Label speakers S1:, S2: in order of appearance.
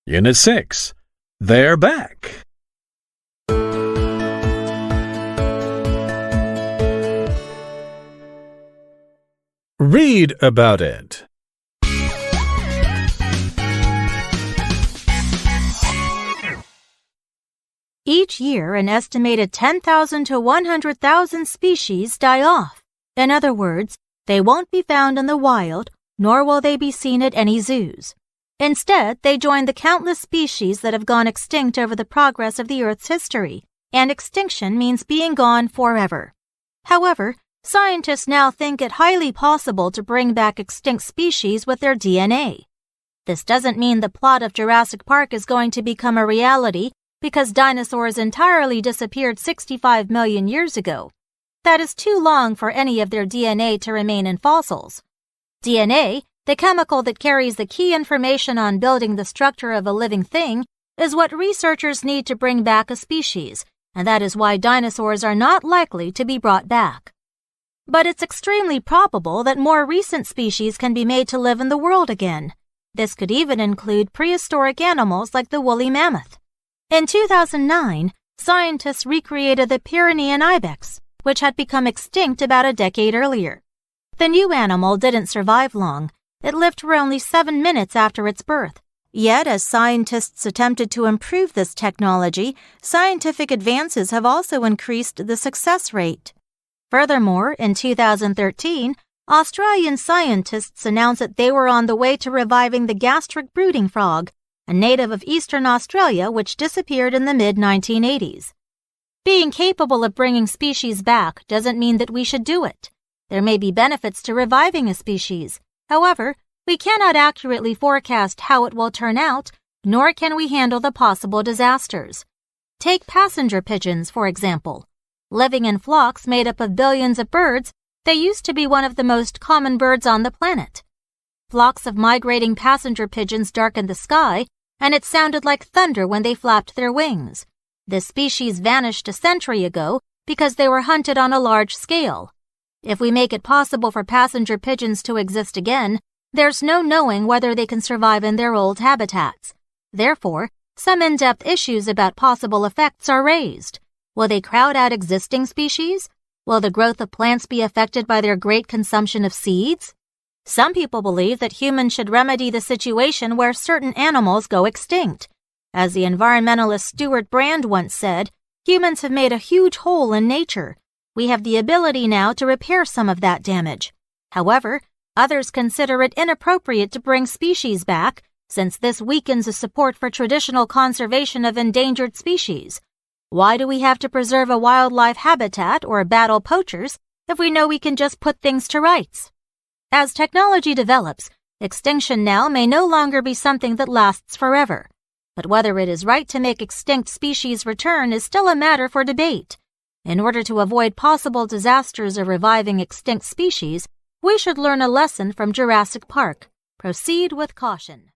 S1: Unit 6. They're back. Read about it.
S2: Each year, an estimated 10,000 to 100,000 species die off. In other words, they won't be found in the wild, nor will they be seen at any zoos. Instead, they join the countless species that have gone extinct over the progress of the Earth's history, and extinction means being gone forever. However, scientists now think it highly possible to bring back extinct species with their DNA. This doesn't mean the plot of Jurassic Park is going to become a reality because dinosaurs entirely disappeared 65 million years ago. That is too long for any of their DNA to remain in fossils. DNA, the chemical that carries the key information on building the structure of a living thing, is what researchers need to bring back a species, and that is why dinosaurs are not likely to be brought back. But it's extremely probable that more recent species can be made to live in the world again. This could even include prehistoric animals like the woolly mammoth. In 2009, scientists recreated the Pyrenean ibex, which had become extinct about a decade earlier. The new animal didn't survive long. It lived for only 7 minutes after its birth. Yet, as scientists attempted to improve this technology, scientific advances have also increased the success rate. Furthermore, in 2013, Australian scientists announced that they were on the way to reviving the gastric brooding frog, a native of eastern Australia which disappeared in the mid-1980s. Being capable of bringing species back doesn't mean that we should do it. There may be benefits to reviving a species. However, we cannot accurately forecast how it will turn out, nor can we handle the possible disasters. Take passenger pigeons, for example. Living in flocks made up of billions of birds, they used to be one of the most common birds on the planet. Flocks of migrating passenger pigeons darkened the sky, and it sounded like thunder when they flapped their wings. This species vanished a century ago because they were hunted on a large scale. If we make it possible for passenger pigeons to exist again, there's no knowing whether they can survive in their old habitats. Therefore, some in-depth issues about possible effects are raised. Will they crowd out existing species? Will the growth of plants be affected by their great consumption of seeds? Some people believe that humans should remedy the situation where certain animals go extinct. As the environmentalist Stuart Brand once said, humans have made a huge hole in nature. We have the ability now to repair some of that damage. However, others consider it inappropriate to bring species back, since this weakens the support for traditional conservation of endangered species. Why do we have to preserve a wildlife habitat or battle poachers if we know we can just put things to rights? As technology develops, extinction now may no longer be something that lasts forever. But whether it is right to make extinct species return is still a matter for debate. In order to avoid possible disasters of reviving extinct species, we should learn a lesson from Jurassic Park. Proceed with caution.